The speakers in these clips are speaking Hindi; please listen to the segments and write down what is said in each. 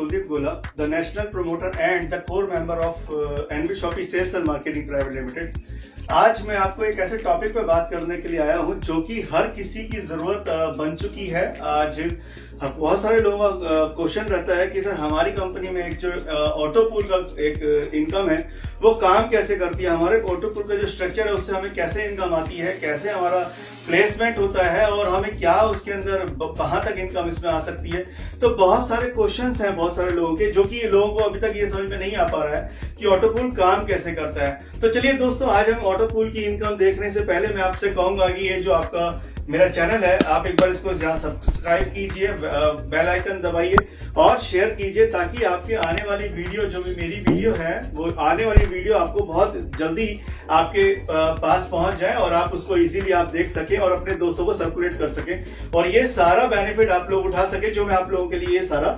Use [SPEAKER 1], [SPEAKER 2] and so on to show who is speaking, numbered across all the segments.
[SPEAKER 1] Kuldeep Gola, the national promoter and the core member of NB Shopee Sales and Marketing Private Limited। आज मैं आपको एक ऐसे टॉपिक पे बात करने के लिए आया हूं जो कि हर किसी की जरूरत बन चुकी है। आज बहुत सारे लोगों का क्वेश्चन रहता है कि सर हमारी कंपनी में एक जो ऑटो पूल का एक इनकम है वो काम कैसे करती है, हमारे ऑटो पूल का जो स्ट्रक्चर है उससे हमें कैसे इनकम आती है, कैसे हमारा प्लेसमेंट होता है और हमें क्या उसके अंदर कहां तक इनकम इसमें आ सकती है। तो बहुत सारे क्वेश्चंस हैं बहुत सारे लोगों के, जो कि लोगों को अभी तक ये समझ में नहीं आ पा रहा है कि ऑटो पूल काम कैसे करता है। तो चलिए दोस्तों, आज हम ऑटो पूल की इनकम देखने से पहले मैं आपसे कहूंगा कि ये जो आपका मेरा चैनल है आप एक बार इसको यहाँ सब्सक्राइब कीजिए, बेल आइकन दबाइए और शेयर कीजिए ताकि आपकी आने वाली वीडियो, जो भी मेरी वीडियो है वो आने वाली वीडियो आपको बहुत जल्दी आपके पास पहुंच जाए और आप उसको इजीली आप देख सके और अपने दोस्तों को सर्कुलेट कर सके और ये सारा बेनिफिट आप लोग उठा सके जो मैं आप लोगों के लिए ये सारा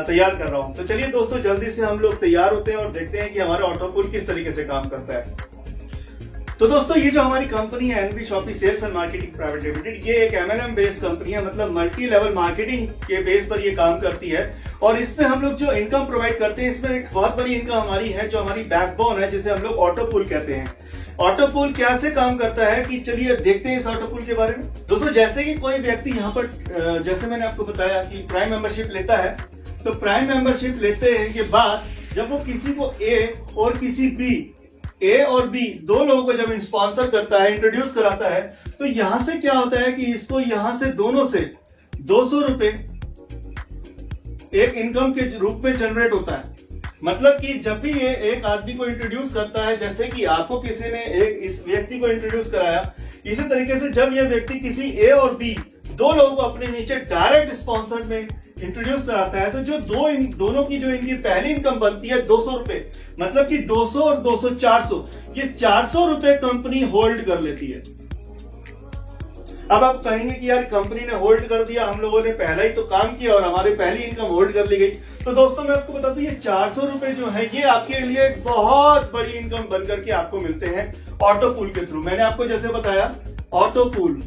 [SPEAKER 1] तैयार कर रहा हूं। तो चलिए दोस्तों, जल्दी से हम लोग तैयार होते हैं और देखते हैं कि हमारा ऑटो पूल किस तरीके से काम करता है। तो दोस्तों, ये जो हमारी कंपनी है NB Shoppy sales and marketing private limited, ये एक एमएलएम बेस्ड कंपनी है, मतलब मल्टी लेवल मार्केटिंग के बेस पर ये काम करती है। और इसमें हम लोग जो इनकम प्रोवाइड करते हैं, इसमें एक बहुत बड़ी इनकम हमारी है जो हमारी बैकबोन है, जिसे हम लोग ऑटो पूल कहते हैं। ऑटो पूल कैसे काम करता है कि चलिए देखते हैं इस ऑटो पूल के बारे में। दोस्तों, जैसे कि कोई व्यक्ति यहाँ पर जैसे मैंने आपको बताया कि प्राइम मेंबरशिप लेता है, तो प्राइम मेंबरशिप लेते हैं के बाद जब वो किसी को ए और किसी बी, ए और बी दो लोगों को जब स्पॉन्सर करता है, इंट्रोड्यूस कराता है, तो यहां से क्या होता है कि इसको यहां से दोनों से 200 रुपए एक इनकम के रूप में जनरेट होता है। मतलब कि जब भी ये एक आदमी को इंट्रोड्यूस करता है, जैसे कि आपको किसी ने एक इस व्यक्ति को इंट्रोड्यूस कराया, इसी तरीके से जब यह व्यक्ति किसी ए और बी दो लोगों को अपने नीचे डायरेक्ट स्पॉन्सर में इंट्रोड्यूस कराता है, तो जो दोनों की जो इनकी पहली इनकम बनती है 200 रुपए, मतलब कि 200 और 200 400, ये 400 रुपए कंपनी होल्ड कर लेती है। अब आप कहेंगे कि यार कंपनी ने होल्ड कर दिया, हम लोगों ने पहला ही तो काम किया और हमारी पहली इनकम होल्ड कर ली गई। तो दोस्तों, मैं आपको बता दूं, ये 400 रुपए जो है ये आपके लिए एक बहुत बड़ी इनकम बनकर के आपको मिलते हैं ऑटो पूल के थ्रू। मैंने आपको जैसे बताया ऑटो पूल,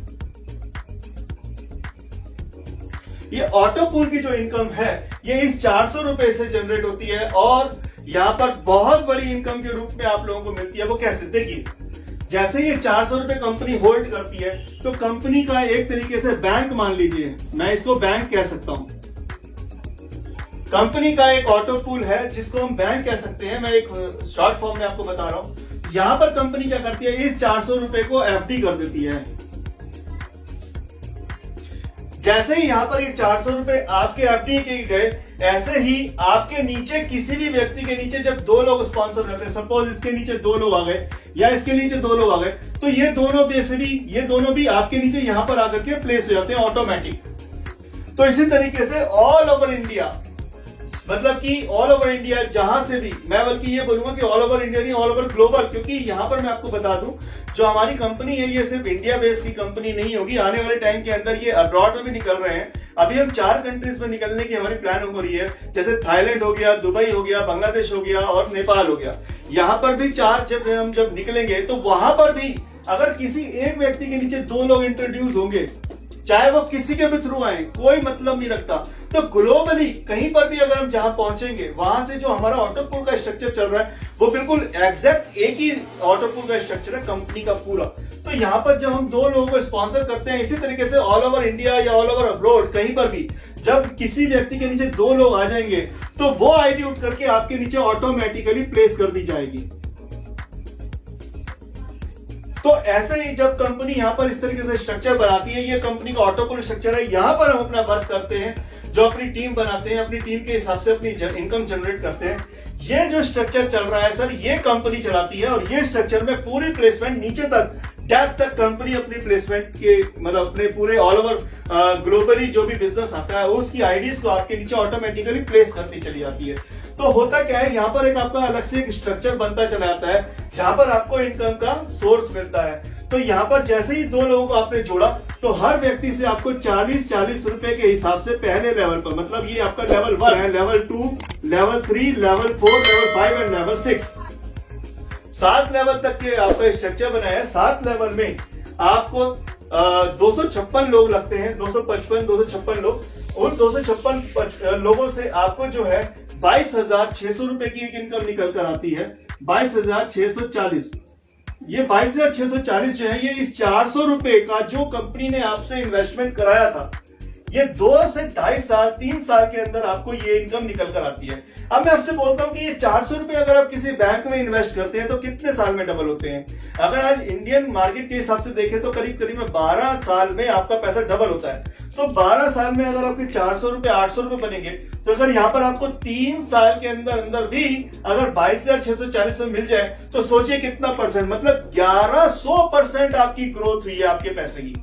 [SPEAKER 1] ये ऑटो पूल की जो इनकम है ये इस 400 रुपए से जनरेट होती है और यहां पर बहुत बड़ी इनकम के रूप में आप लोगों को मिलती है। वो कैसे, देखिए, जैसे ये 400 रुपए कंपनी होल्ड करती है तो कंपनी का एक तरीके से बैंक, मान लीजिए मैं इसको बैंक कह सकता हूं, कंपनी का एक ऑटो पूल है जिसको हम बैंक कह सकते हैं। मैं एक शॉर्ट फॉर्म में आपको बता रहा हूं। यहां पर कंपनी क्या करती है, इस 400 रुपए को एफडी कर देती है। जैसे ही यहां पर ये 400 रुपए आपके एफडी के गए, ऐसे ही आपके नीचे किसी भी व्यक्ति के नीचे जब दो लोग स्पॉन्सर करते हैं, सपोज इसके नीचे दो लोग आ गए या इसके नीचे दो लोग आ गए, तो ये दोनों भी आपके नीचे यहां पर आकर के प्लेस हो जाते हैं ऑटोमेटिक। तो इसी तरीके से ऑल ओवर इंडिया, मतलब कि ऑल ओवर इंडिया जहां से भी, मैं बल्कि ये बोलूंगा कि ऑल ओवर इंडिया नहीं, ऑल ओवर ग्लोबल, क्योंकि यहां पर मैं आपको बता दूं जो हमारी कंपनी है ये सिर्फ इंडिया बेस्ड की कंपनी नहीं होगी। आने वाले टाइम के अंदर ये अब्रॉड में भी निकल रहे हैं। अभी हम 4 कंट्रीज में निकलने की हमारी प्लान हो रही है, जैसे थाईलैंड हो गया, दुबई हो गया, बांग्लादेश हो गया और नेपाल हो गया। यहां पर भी 4 जब निकलेंगे तो वहां पर भी अगर किसी एक व्यक्ति के नीचे 2 लोग इंट्रोड्यूस होंगे, चाहे वो किसी के भी थ्रू आए, कोई मतलब नहीं रखता, तो ग्लोबली कहीं पर भी अगर हम जहां पहुंचेंगे, वहां से जो हमारा ऑटो पूल का स्ट्रक्चर चल रहा है वो बिल्कुल एग्जैक्ट एक ही ऑटो पूल का स्ट्रक्चर है कंपनी का पूरा। तो यहां पर जब हम 2 लोगों को स्पॉन्सर करते हैं, इसी तरीके से ऑल ओवर इंडिया या ऑल ओवर अब्रॉड कहीं पर भी जब किसी व्यक्ति के नीचे 2 लोग आ जाएंगे तो वो आईडी उठ करके आपके नीचे ऑटोमेटिकली प्लेस कर दी जाएगी। तो ऐसे ही जब कंपनी यहां पर इस तरीके से स्ट्रक्चर बनाती है, ये कंपनी का ऑटो पूल स्ट्रक्चर है, यहां पर हम अपना वर्क करते हैं, जो अपनी टीम बनाते हैं, अपनी टीम के हिसाब से अपनी इनकम जनरेट करते हैं। ये जो स्ट्रक्चर चल रहा है सर, ये कंपनी चलाती है और ये स्ट्रक्चर में पूरी प्लेसमेंट नीचे तक, डेप्थ तक कंपनी अपनी प्लेसमेंट के, मतलब अपने पूरे ऑल ओवर ग्लोबली जो भी बिजनेस आता है उसकी आईडीज को आपके नीचे ऑटोमेटिकली प्लेस करती चली जाती है। तो होता क्या है, यहाँ पर एक आपका अलग से एक स्ट्रक्चर बनता चला जाता है जहां पर आपको इनकम का सोर्स मिलता है। तो यहाँ पर जैसे ही 2 लोगों को आपने जोड़ा तो हर व्यक्ति से आपको 40 रुपए के हिसाब से पहले लेवल पर, मतलब ये आपका लेवल 1 है, level 2, level 3, level 4, level 5 and level 6, 7 level तक के आपका स्ट्रक्चर बना है। 7 लेवल में आपको 256 लोग लगते हैं, 256 लोग, उन 256 लोगों से आपको जो है 22,600 रुपए की एक इनकम निकल कर आती है। 22,640, ये 22,640 जो है ये इस 400 रुपए का जो कंपनी ने आपसे इन्वेस्टमेंट कराया था, ये 2 से 2.5 साल 3 साल के अंदर आपको ये इनकम निकल कर आती है। अब मैं आपसे बोलता हूं कि ये 400 रुपए अगर आप किसी बैंक में इन्वेस्ट करते हैं तो कितने साल में डबल होते हैं? अगर आज इंडियन मार्केट के हिसाब से देखें तो करीब करीब 12 साल में आपका पैसा डबल होता है। तो 12 साल में अगर आपके 400 रुपए 800 रुपए बनेंगे, तो अगर यहाँ पर आपको 3 साल के अंदर अंदर भी अगर 22,640 में मिल जाए तो सोचिए कितना परसेंट, मतलब 1100% आपकी ग्रोथ हुई है आपके पैसे की।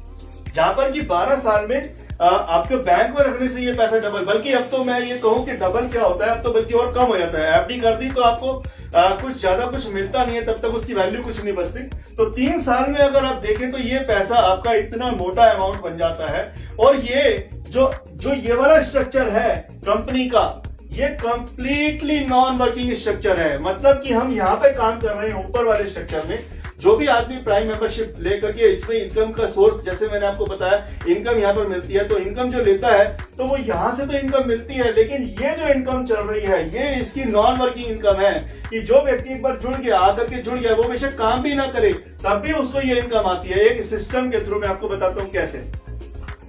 [SPEAKER 1] जहां पर कि 12 साल में आपके बैंक में रखने से ये पैसा डबल, बल्कि अब तो मैं ये कहूं कि डबल क्या होता है, अब तो बल्कि और कम हो जाता है। एफडी कर दी तो आपको कुछ ज्यादा कुछ मिलता नहीं है, तब तक उसकी वैल्यू कुछ नहीं बचती। तो 3 साल में अगर आप देखें तो ये पैसा आपका इतना मोटा अमाउंट बन जाता है। और ये जो ये वाला स्ट्रक्चर है कंपनी का, ये कंप्लीटली नॉन वर्किंग स्ट्रक्चर है। मतलब कि हम यहाँ पे काम कर रहे हैं ऊपर वाले स्ट्रक्चर में। जो भी आदमी प्राइम मेंबरशिप लेकर के इसमें इनकम का सोर्स, जैसे मैंने आपको बताया इनकम यहाँ पर मिलती है, तो इनकम जो लेता है तो वो यहां से तो इनकम मिलती है, लेकिन ये जो इनकम चल रही है ये इसकी नॉन वर्किंग इनकम है। कि जो व्यक्ति एक बार जुड़ गया, आकर के जुड़ गया, वो बेशक काम भी ना करे तब भी उसको ये इनकम आती है एक सिस्टम के थ्रू। मैं आपको बताता हूँ कैसे।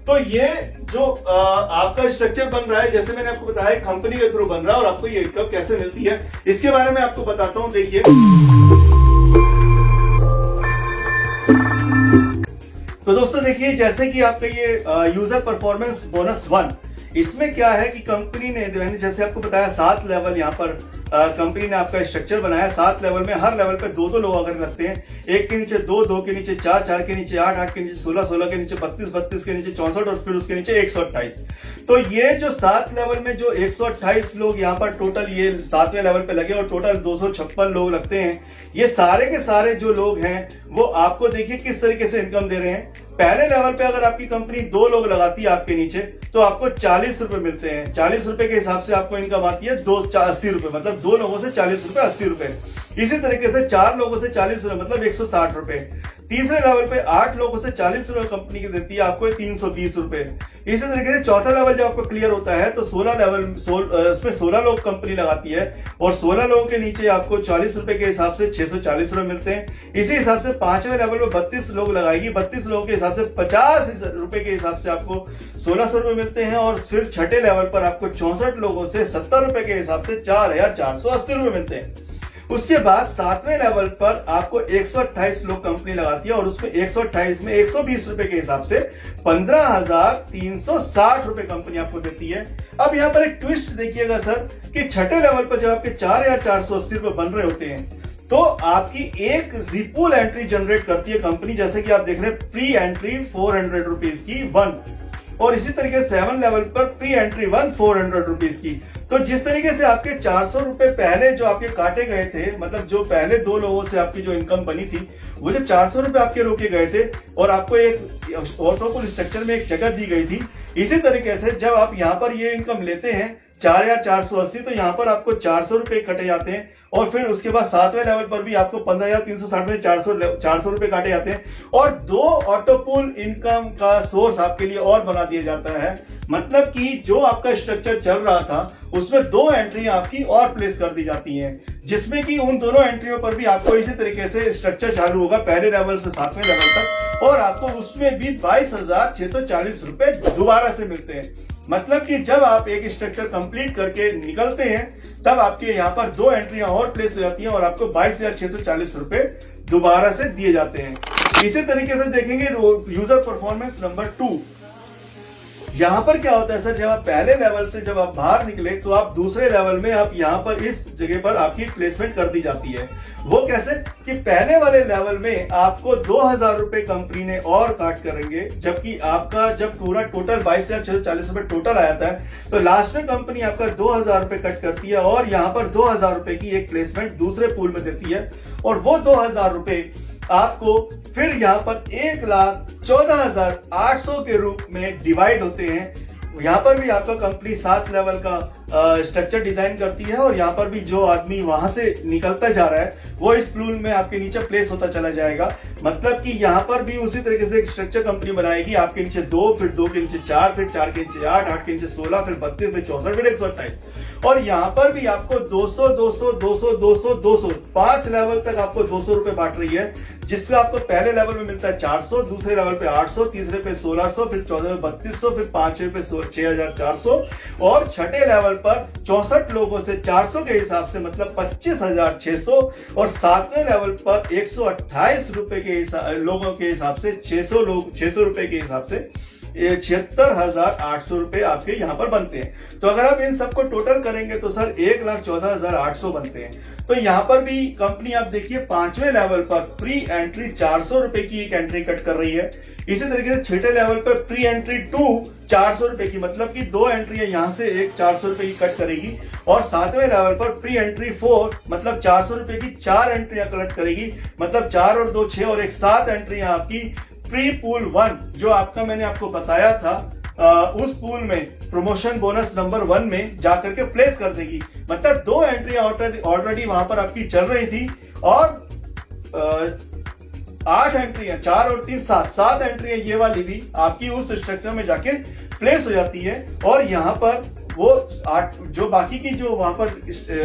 [SPEAKER 1] तो ये जो आपका स्ट्रक्चर बन रहा है, जैसे मैंने आपको बताया कंपनी के थ्रू बन रहा है, और आपको ये इनकम कैसे मिलती है इसके बारे में आपको बताता हूँ। देखिए, तो दोस्तों देखिए, जैसे कि आपका ये यूजर परफॉर्मेंस बोनस 1, इसमें क्या है कि कंपनी ने जैसे आपको बताया 7 लेवल यहाँ पर कंपनी ने आपका स्ट्रक्चर बनाया। 7 लेवल में हर लेवल पे 2-2 लोग अगर रखते हैं, 1 के नीचे 2, 2 के नीचे 4, 4 के नीचे 8, 8 के नीचे 16, 16 के नीचे 32, 32 के नीचे 64 और फिर उसके नीचे 128। तो ये जो 7 लेवल में जो 128 लोग यहाँ पर टोटल ये 7वें लेवल पे लगे और टोटल 256 लोग लगते हैं, ये सारे के सारे जो लोग हैं वो आपको देखिए किस तरीके से इनकम दे रहे हैं। पहले लेवल पे अगर आपकी कंपनी 2 लोग लगाती है आपके नीचे तो आपको 40 रुपए मिलते हैं। 40 रुपए के हिसाब से आपको इनकम आती है 80 रुपए, मतलब 2 लोगों से 40 रुपए 80 रुपए। इसी तरीके से 4 लोगों से 40 रुपए मतलब 160 रुपए। तीसरे लेवल पे 8 लोगों से 40 रुपए कंपनी की देती है आपको 320 रुपए। इसी तरीके से चौथा लेवल जब आपको क्लियर होता है तो 16 लेवल इसमें 16 लोग कंपनी लगाती है और 16 लोगों के नीचे आपको 40 रुपए के हिसाब से 640 रुपए मिलते हैं। इसी हिसाब से 5वें लेवल में 32 लोग लगाएगी, 32 लोगों के हिसाब से 50 रुपए के हिसाब से आपको 1600 रुपए मिलते हैं। और फिर छठे लेवल पर आपको 64 लोगों से 70 रुपए के हिसाब से 4,480 रुपए मिलते हैं। उसके बाद 7वें लेवल पर आपको 128 लोग कंपनी लगाती है और उसमें 128 में 120 रुपए के हिसाब से 15,360 रुपए कंपनी आपको देती है। अब यहां पर एक ट्विस्ट देखिएगा सर कि छठे लेवल पर जब आपके 4,480 रुपए बन रहे होते हैं तो आपकी एक रिपुल एंट्री जनरेट करती है कंपनी, जैसे कि आप देख रहे हैं प्री एंट्री 400 रुपीज की 1, और इसी तरीके से 7 लेवल पर प्री एंट्री 1 400 रुपीज की। तो जिस तरीके से आपके 400 रुपए पहले जो आपके काटे गए थे, मतलब जो पहले 2 लोगों से आपकी जो इनकम बनी थी, वो जो 400 रुपए आपके रोके गए थे और आपको एक ऑर्थोपुल स्ट्रक्चर में एक जगह दी गई थी, इसी तरीके से जब आप यहाँ पर ये इनकम लेते हैं 4,480 तो यहाँ पर आपको 400 रुपए कटे जाते हैं और फिर उसके बाद 7वें लेवल पर भी आपको 15,360 में 400 रुपए काटे जाते हैं और 2 ऑटोपुल इनकम का सोर्स आपके लिए और बना दिया जाता है। मतलब कि जो आपका स्ट्रक्चर चल रहा था उसमें 2 एंट्री आपकी और प्लेस कर दी जाती हैं, जिसमें कि उन दोनों एंट्रियों पर भी आपको इसी तरीके से स्ट्रक्चर चालू होगा पहले लेवल से 7वें लेवल तक, और आपको उसमें भी 22,640 रुपए दोबारा से मिलते हैं। मतलब कि जब आप एक स्ट्रक्चर कंप्लीट करके निकलते हैं तब आपके यहाँ पर 2 एंट्रियां और प्लेस हो जाती हैं और आपको 22,640 रुपए दोबारा से दिए जाते हैं। इसी तरीके से देखेंगे यूजर परफॉर्मेंस नंबर 2। यहां पर क्या होता है सर, जब आप पहले लेवल से जब आप बाहर निकले तो आप दूसरे लेवल में आप यहां पर इस जगह पर आपकी प्लेसमेंट कर दी जाती है। वो कैसे कि पहले वाले लेवल में आपको 2,000 रुपए कंपनी ने और काट करेंगे, जबकि आपका जब पूरा टोटल 22,640 रुपए टोटल आया था तो लास्ट में कंपनी आपका 2,000 रुपए कट करती है और यहां पर 2,000 रुपए की एक प्लेसमेंट दूसरे पूल में देती है और वो 2,000 रुपए आपको फिर यहाँ पर 1,14,800 के रूप में डिवाइड होते हैं। यहाँ पर भी आपका कंपनी 7 लेवल का स्ट्रक्चर डिजाइन करती है और यहाँ पर भी जो आदमी वहां से निकलता जा रहा है वो इस पूल में आपके नीचे प्लेस होता चला जाएगा। मतलब कि यहाँ पर भी उसी तरीके से एक स्ट्रक्चर कंपनी बनाएगी, आपके नीचे 2, फिर 2 के नीचे 4, फिर 4 के नीचे 8, 8 के नीचे 16, फिर 32, फिर 64, फिर 128। और यहाँ पर भी आपको 200 200 200 200 200 5 लेवल तक आपको 200 रुपए बांट रही है, जिससे आपको पहले लेवल में मिलता है 400, दूसरे लेवल पे 800, तीसरे पे 1600, फिर चौथे पे 3200, फिर पांचवे पे 6400 और छठे लेवल पर 64 लोगों से 400 के हिसाब से मतलब 25,600 और सातवें लेवल पर 128 रुपए के लोगों के हिसाब से 600 रुपए के हिसाब से 76,800 रुपए आपके यहाँ पर बनते हैं। तो अगर आप इन सबको टोटल करेंगे तो सर 1,14,800 बनते हैं। तो यहाँ पर भी कंपनी आप देखिए पांचवें लेवल पर प्री एंट्री 400 रुपए की एक एंट्री कट कर रही है। इसी तरीके से छठे लेवल पर प्री एंट्री 2 400 रुपए की, मतलब कि 2 एंट्री है यहाँ से एक 400 रुपए की कट करेगी। और सातवें लेवल पर प्री एंट्री 4 मतलब 400 रुपए की 4 एंट्रियां कलेक्ट करेगी, मतलब 4 और 2 6 और एक 7 एंट्रियां आपकी प्री पूल 1 जो आपका मैंने आपको बताया था उस पूल में प्रमोशन बोनस नंबर 1 में जाकर के प्लेस कर देगी। मतलब 2 एंट्रियां ऑलरेडी वहां पर आपकी चल रही थी और 8 एंट्रियां 4 और 3 7 एंट्रियां ये वाली भी आपकी उस स्ट्रक्चर में जाके प्लेस हो जाती है। और यहाँ पर वो 8 जो बाकी की जो वहां पर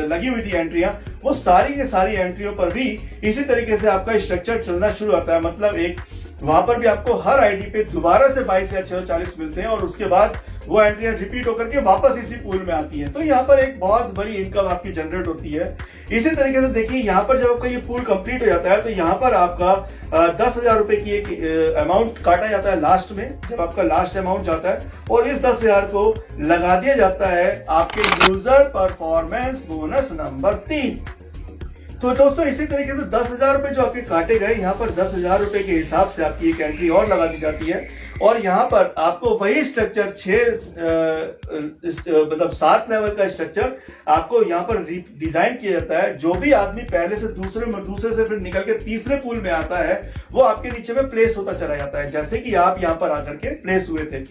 [SPEAKER 1] लगी हुई थी एंट्रियां, वो सारी के सारी एंट्रियों पर भी इसी तरीके से आपका स्ट्रक्चर चलना शुरू होता है। मतलब एक वहां पर भी आपको हर आईडी पे दोबारा से 22,640 मिलते हैं और उसके बाद वो एंट्रियां रिपीट होकर के वापस इसी पूल में आती हैं। तो यहाँ पर एक बहुत बड़ी इनकम आपकी जनरेट होती है। इसी तरीके से देखिए यहाँ पर जब आपका ये पूल कंप्लीट हो जाता है तो यहाँ पर आपका 10,000 रुपए की एक अमाउंट काटा जाता है लास्ट में, जब आपका लास्ट अमाउंट जाता है और इस 10,000 को लगा दिया जाता है आपके यूजर परफॉर्मेंस बोनस नंबर 3। तो दोस्तों इसी तरीके से 10,000 रुपए जो आपके काटे गए, यहाँ पर 10,000 रुपए के हिसाब से आपकी एक एंट्री और लगा दी जाती है और यहाँ पर आपको वही स्ट्रक्चर मतलब 7 लेवल का स्ट्रक्चर आपको यहाँ पर डिजाइन किया जाता है। जो भी आदमी पहले से दूसरे से फिर निकल के तीसरे पूल में आता है वो आपके नीचे में प्लेस होता चला जाता है, जैसे कि आप यहाँ पर आकर के प्लेस हुए थे।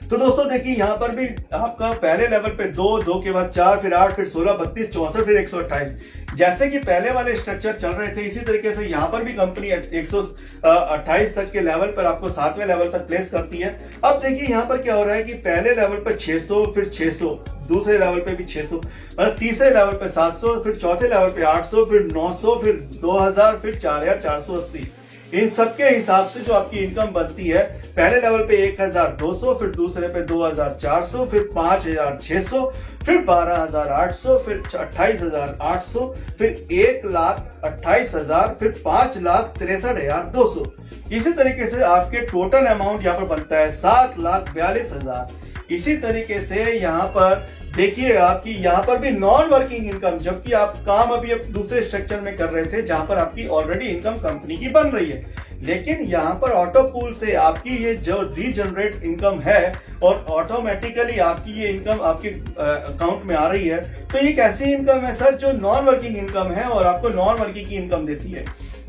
[SPEAKER 1] तो दोस्तों देखिए यहाँ पर भी आपका पहले लेवल पे 2 के बाद 4, फिर 8, फिर 16, 32, 64, फिर 128 जैसे कि पहले वाले स्ट्रक्चर चल रहे थे, इसी तरीके से यहाँ पर भी कंपनी 128 तक के लेवल पर आपको 7वें लेवल तक प्लेस करती है। अब देखिए यहाँ पर क्या हो रहा है कि पहले लेवल पर 600, फिर 600, दूसरे लेवल पे भी 600, मतलब तीसरे लेवल पे 700, फिर चौथे लेवल पे 800, फिर 900, फिर 2000, फिर 4,480। इन सबके हिसाब से जो आपकी इनकम बनती है, पहले लेवल पे 1,200, फिर दूसरे पे 2,400, फिर 5,600, फिर 12,800, फिर 28,800, फिर 1,28,000, फिर 5,63,200। इसी तरीके से आपके टोटल अमाउंट यहाँ पर बनता है 7,42,000। इसी तरीके से यहाँ पर देखिए आपकी यहाँ पर भी नॉन वर्किंग इनकम, जबकि आप काम अभी दूसरे स्ट्रक्चर में कर रहे थे जहां पर आपकी ऑलरेडी इनकम कंपनी की बन रही है, लेकिन यहाँ पर ऑटो पूल से आपकी ये जो रीजनरेट इनकम है और ऑटोमेटिकली आपकी ये इनकम आपके अकाउंट में आ रही है। तो ये एक ऐसी इनकम है सर जो नॉन वर्किंग इनकम है और आपको नॉन वर्किंग की इनकम देती है।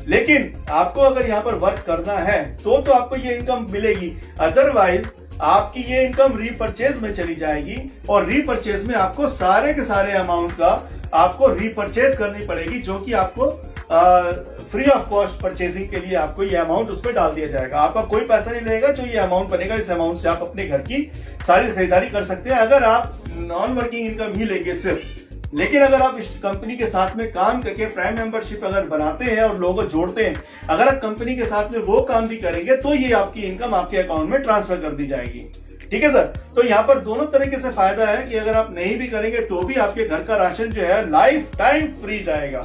[SPEAKER 1] लेकिन आपको अगर यहाँ पर वर्क करना है तो आपको ये इनकम मिलेगी, अदरवाइज आपकी ये इनकम रीपरचेज में चली जाएगी और रीपरचेज में आपको सारे के सारे अमाउंट का आपको रीपरचेज करनी पड़ेगी, जो कि आपको फ्री ऑफ कॉस्ट परचेजिंग के लिए आपको ये अमाउंट उसमें डाल दिया जाएगा। आपका कोई पैसा नहीं लगेगा, जो ये अमाउंट बनेगा इस अमाउंट से आप अपने घर की सारी खरीदारी कर सकते हैं अगर आप नॉन वर्किंग इनकम ही लेंगे सिर्फ। लेकिन अगर आप इस कंपनी के साथ में काम करके प्राइम मेंबरशिप अगर बनाते हैं और लोगों को जोड़ते हैं, अगर आप कंपनी के साथ में वो काम भी करेंगे तो ये आपकी इनकम आपके अकाउंट में ट्रांसफर कर दी जाएगी। ठीक है सर। तो यहाँ पर दोनों तरीके से फायदा है कि अगर आप नहीं भी करेंगे तो भी आपके घर का राशन जो है लाइफ टाइम फ्री जाएगा,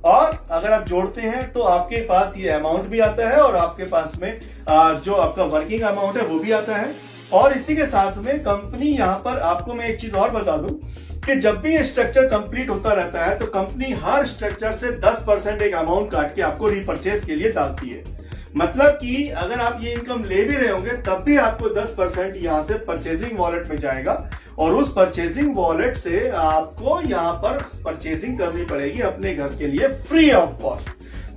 [SPEAKER 1] और अगर आप जोड़ते हैं तो आपके पास ये अमाउंट भी आता है और आपके पास में जो आपका वर्किंग अमाउंट है वो भी आता है। और इसी के साथ में कंपनी यहाँ पर आपको मैं एक चीज और बता दूं कि जब भी ये स्ट्रक्चर कंप्लीट होता रहता है तो कंपनी हर स्ट्रक्चर से 10% एक अमाउंट काट के आपको रिपर्चेज के लिए डालती है। मतलब कि अगर आप ये इनकम ले भी रहे होंगे तब भी आपको 10% यहाँ से परचेजिंग वॉलेट में जाएगा और उस परचेजिंग वॉलेट से आपको यहाँ पर परचेजिंग करनी पड़ेगी अपने घर के लिए फ्री ऑफ कॉस्ट।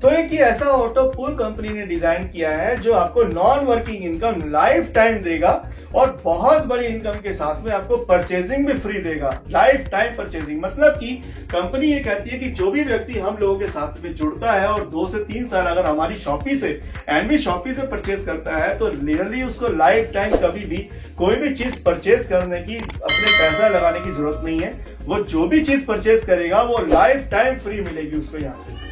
[SPEAKER 1] तो एक ही ऐसा ऑटो पूल कंपनी ने डिजाइन किया है जो आपको non working income life time देगा और बहुत बड़ी इनकम के साथ में आपको परचेजिंग भी फ्री देगा। लाइफ टाइम परचेजिंग मतलब कि कंपनी ये कहती है कि जो भी व्यक्ति हम लोगों के साथ में जुड़ता है और 2 से 3 साल अगर हमारी शॉपी से एनबी शॉपी से परचेज करता है तो रियली उसको लाइफ टाइम कभी भी कोई भी चीज परचेज करने की अपने पैसा लगाने की जरूरत नहीं है। वो जो भी चीज परचेज करेगा वो लाइफ टाइम फ्री मिलेगी उसको यहाँ से।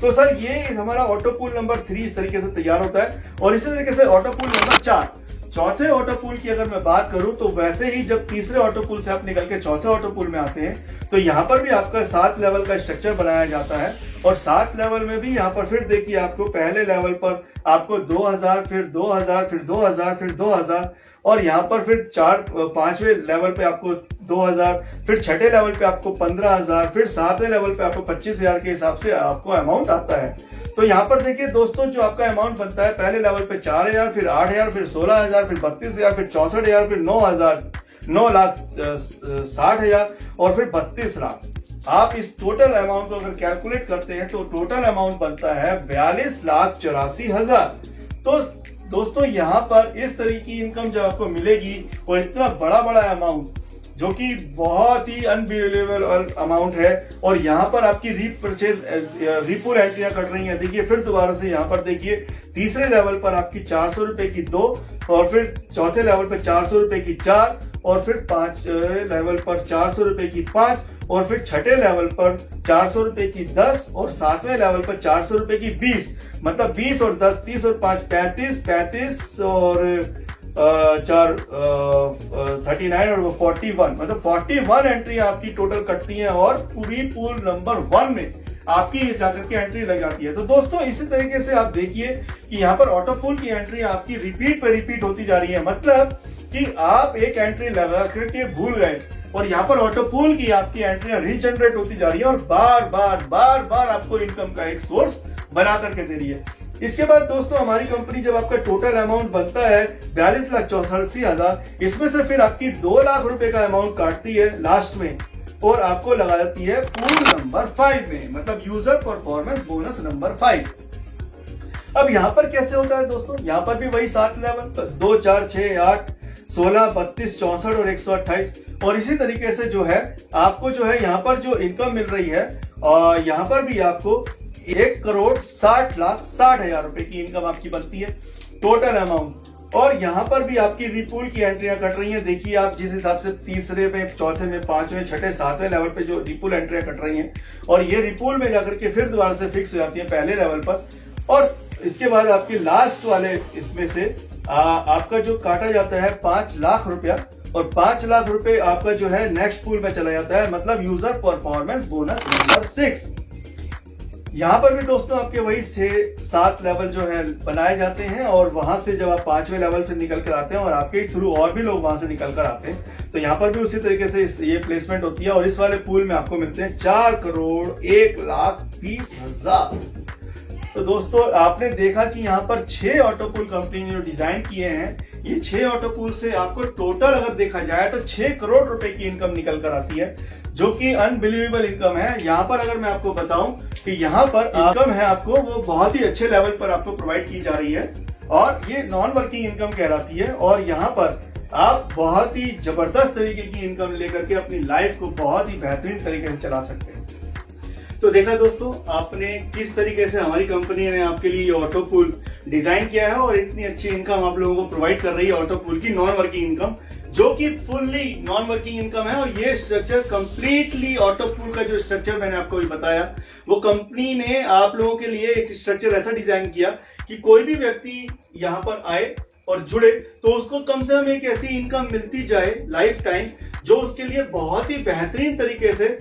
[SPEAKER 1] तो सर ये हमारा ऑटो पूल नंबर 3 इस तरीके से तैयार होता है। और इसी तरीके से ऑटो पूल नंबर 4, चौथे ऑटो पूल की अगर मैं बात करूं तो वैसे ही जब तीसरे ऑटो पूल से आप निकल के चौथे ऑटो पूल में आते हैं तो यहाँ पर भी आपका 7 लेवल का स्ट्रक्चर बनाया जाता है। और 7 लेवल में भी यहाँ पर फिर देखिए आपको पहले लेवल पर आपको 2000, फिर 2000, फिर 2000, फिर 2000 और यहाँ पर फिर 5वें लेवल पे आपको 2000, फिर छठे लेवल पे आपको 15,000, फिर 7वें लेवल पे आपको 25,000 के हिसाब से आपको अमाउंट आता है। तो यहाँ पर देखिए दोस्तों जो आपका अमाउंट बनता है पहले लेवल पे 4,000, फिर 8,000, फिर 16,000, फिर 32,000, फिर 64,000, फिर 9,60,000 और फिर 32 लाख। आप इस टोटल अमाउंट को अगर कैलकुलेट करते हैं तो टोटल अमाउंट बनता है 42,84,000। तो दोस्तों यहाँ पर इस तरह की इनकम जब आपको मिलेगी और इतना बड़ा बड़ा अमाउंट जो कि बहुत ही अनबिलीवेबल अमाउंट है और यहाँ पर आपकी रीपुल एंट्रियां कट रही हैं। देखिए फिर दोबारा से यहाँ पर देखिए तीसरे लेवल पर आपकी 400 रुपए की 2 और फिर चौथे लेवल पर 400 रुपए की 4 और फिर 5 लेवल पर 400 रुपए की 5 और फिर छठे लेवल पर 400 रुपए की 10 और 7वें लेवल पर 400 रुपए की 20। मतलब 20 और 10 30 और 5 35 और 4 39 और 41 मतलब 41 एंट्री आपकी टोटल कटती है और पूरी पूल नंबर 1 में आपकी जाकर के एंट्री लग जाती है। तो दोस्तों इसी तरीके से आप देखिए कि यहाँ पर ऑटो पूल की एंट्री आपकी रिपीट पे रिपीट होती जा रही है। मतलब कि आप एक एंट्री लगा करके भूल गए और यहाँ पर ऑटो पूल की आपकी एंट्रियां रीजनरेट होती जा रही है और बार बार आपको इनकम का एक सोर्स बना करके दे रही है। इसके बाद दोस्तों हमारी कंपनी जब आपका टोटल अमाउंट बनता है 42,84,000, इसमें से फिर आपकी 2 लाख रुपए का अमाउंट काटती है लास्ट में और आपको लगा देती है पूल नंबर 5 में, मतलब यूजर परफॉर्मेंस बोनस नंबर 5। अब यहाँ पर कैसे होता है दोस्तों, यहाँ पर भी वही 7 लेवल 2 4 6 8 16 32 64 और 128 और इसी तरीके से जो है आपको जो है यहाँ पर जो इनकम मिल रही है और यहाँ पर भी आपको 1,60,60,000 रुपए की इनकम आपकी बनती है टोटल अमाउंट। और यहाँ पर भी आपकी रिपूल की एंट्रियां कट रही हैं। देखिए आप जिस हिसाब से तीसरे में, चौथे में, 5वें, छठे, 7वें लेवल पे जो रिपूल एंट्रियां कट रही हैं और ये रिपूल में जाकर के फिर दोबारा से फिक्स हो जाती है पहले लेवल पर और इसके बाद आपके लास्ट वाले इसमें से आपका जो काटा जाता है 5 लाख रुपया और 5 लाख रुपए आपका जो है नेक्स्ट पूल में चला जाता है, मतलब यूजर परफॉर्मेंस बोनस नंबर 6। यहाँ पर भी दोस्तों आपके वही 7 लेवल जो है बनाए जाते हैं और वहां से जब आप 5वें लेवल से निकल कर आते हैं और आपके थ्रू और भी लोग वहां से निकल कर आते हैं तो यहाँ पर भी उसी तरीके से ये प्लेसमेंट होती है और इस वाले पूल में आपको मिलते हैं 4,01,20,000। तो दोस्तों आपने देखा कि यहाँ पर 6 ऑटो पूल कंपनी ने जो डिजाइन किए हैं, ये 6 ऑटो पूल से आपको टोटल अगर देखा जाए तो 6 करोड़ रुपए की इनकम निकल कर आती है जो कि अनबिलीवेबल इनकम है। यहाँ पर अगर मैं आपको बताऊं कि यहाँ पर इनकम है आपको वो बहुत ही अच्छे लेवल पर आपको प्रोवाइड की जा रही है और ये नॉन वर्किंग इनकम कहलाती है और यहाँ पर आप बहुत ही जबरदस्त तरीके की इनकम लेकर के अपनी लाइफ को बहुत ही बेहतरीन तरीके से चला सकते हैं। तो देखा दोस्तों आपने किस तरीके से हमारी कंपनी ने आपके लिए ऑटो पूल डिजाइन किया है और इतनी अच्छी इनकम आप लोगों को प्रोवाइड कर रही है ऑटो पूल की नॉन वर्किंग इनकम, जो कि फुल्ली नॉन वर्किंग इनकम है। और ये स्ट्रक्चर कंप्लीटली ऑटो पूल का जो स्ट्रक्चर मैंने आपको भी बताया वो कंपनी ने आप लोगों के लिए एक स्ट्रक्चर ऐसा डिजाइन किया कि कोई भी व्यक्ति यहाँ पर आए और जुड़े तो उसको कम से कम एक ऐसी इनकम मिलती जाए लाइफ टाइम जो उसके लिए बहुत ही बेहतरीन तरीके से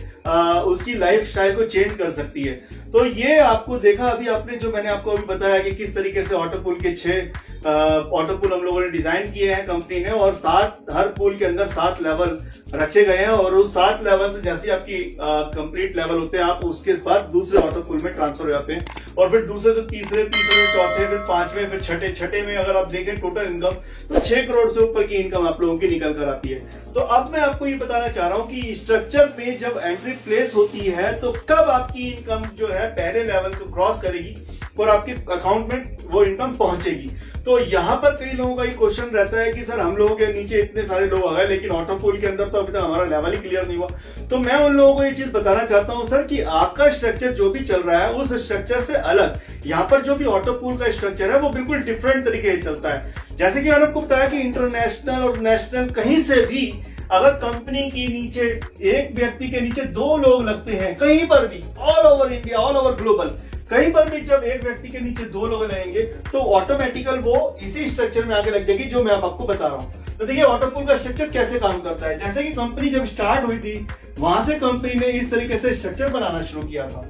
[SPEAKER 1] उसकी लाइफ स्टाइल को चेंज कर सकती है। तो ये आपको देखा अभी आपने जो मैंने आपको अभी बताया कि किस तरीके से ऑटो पूल के 6 ऑटो पूल हम लोगों ने डिजाइन किए हैं कंपनी ने और 7 हर पूल के अंदर 7 लेवल रखे गए हैं और उस 7 लेवल से जैसे आपकी कंप्लीट लेवल होते हैं आप उसके बाद दूसरे ऑटो पूल में ट्रांसफर हो जाते हैं और फिर दूसरे से तीसरे से चौथे फिर 5वें फिर छठे में अगर आप देखें टोटल इनकम तो 6 करोड़ से ऊपर की इनकम आप लोगों की निकल कर आती है। तो अब मैं आपको ये बताना चाह रहा हूं कि स्ट्रक्चर पे जब एंट्री प्लेस होती है तो कब आपकी इनकम जो है पहले लेवल को क्रॉस करेगी और आपके अकाउंट में वो इनकम पहुंचेगी। तो यहाँ पर कई लोगों का ये क्वेश्चन रहता है कि सर हम लोगों के नीचे इतने सारे लोग आ गए लेकिन ऑटो पूल के अंदर तो अभी तक हमारा लेवल ही क्लियर नहीं हुआ। तो मैं उन लोगों को ये चीज बताना चाहता हूं सर कि आपका स्ट्रक्चर जो भी चल रहा है उस स्ट्रक्चर से अलग यहाँ पर जो भी ऑटो पूल का स्ट्रक्चर है वो बिल्कुल डिफरेंट तरीके से चलता है। जैसे कि मैंने आपको बताया कि इंटरनेशनल और नेशनल कहीं से भी अगर कंपनी के नीचे एक व्यक्ति के नीचे दो लोग लगते हैं, कहीं पर भी all over India all over global कहीं पर भी जब एक व्यक्ति के नीचे दो लोग रहेंगे तो ऑटोमेटिकल वो इसी स्ट्रक्चर में आगे लग जाएगी जो मैं आपको बता रहा हूं। तो देखिए ऑटोपूल का स्ट्रक्चर कैसे काम करता है। जैसे कि कंपनी जब स्टार्ट हुई थी वहां से कंपनी ने इस तरीके से स्ट्रक्चर बनाना शुरू किया था।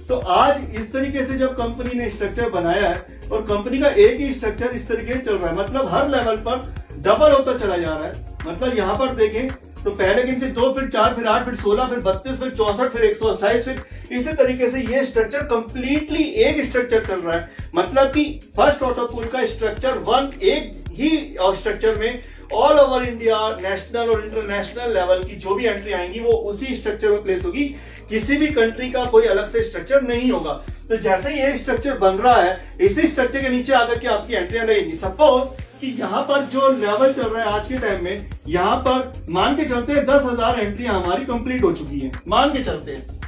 [SPEAKER 1] तो आज इस तरीके से जब कंपनी ने स्ट्रक्चर बनाया है और कंपनी का एक ही स्ट्रक्चर इस तरीके से चल रहा है, मतलब हर लेवल पर डबल होता चला जा रहा है। मतलब यहाँ पर देखें तो पहले के नीचे 2 फिर 4 फिर 8 फिर 16 फिर 32 फिर 64 फिर 128 फिर इसी तरीके से ये स्ट्रक्चर कंप्लीटली एक स्ट्रक्चर चल रहा है। मतलब कि फर्स्ट ऑटोपूल का स्ट्रक्चर वन एक ही स्ट्रक्चर में ऑल ओवर इंडिया नेशनल और इंटरनेशनल लेवल की जो भी एंट्री आएंगी वो उसी स्ट्रक्चर में प्लेस होगी, किसी भी कंट्री का कोई अलग से स्ट्रक्चर नहीं होगा। तो जैसे ये स्ट्रक्चर बन रहा है इसी स्ट्रक्चर के नीचे आकर के आपकी एंट्रियां रहेंगी। सपोज कि यहाँ पर जो लेवल चल रहा है आज के टाइम में, यहाँ पर मान के चलते हैं 10,000 एंट्रियां हमारी कंप्लीट हो चुकी हैं, मान के चलते हैं।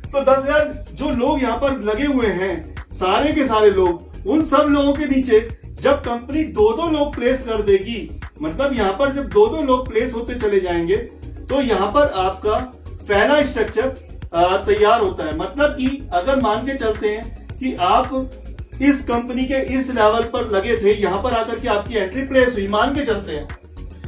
[SPEAKER 1] तो 10,000 जो लोग यहाँ पर लगे हुए हैं सारे के सारे लोग, उन सब लोगों के नीचे जब कंपनी दो दो लोग प्लेस कर देगी, मतलब यहाँ पर जब दो दो लोग प्लेस होते चले जाएंगे तो यहाँ पर आपका पहला स्ट्रक्चर तैयार होता है। मतलब कि अगर मान के चलते हैं कि आप इस कंपनी के इस लेवल पर लगे थे, यहां पर आकर के आपकी एंट्री प्लेस हुई, मान के चलते हैं,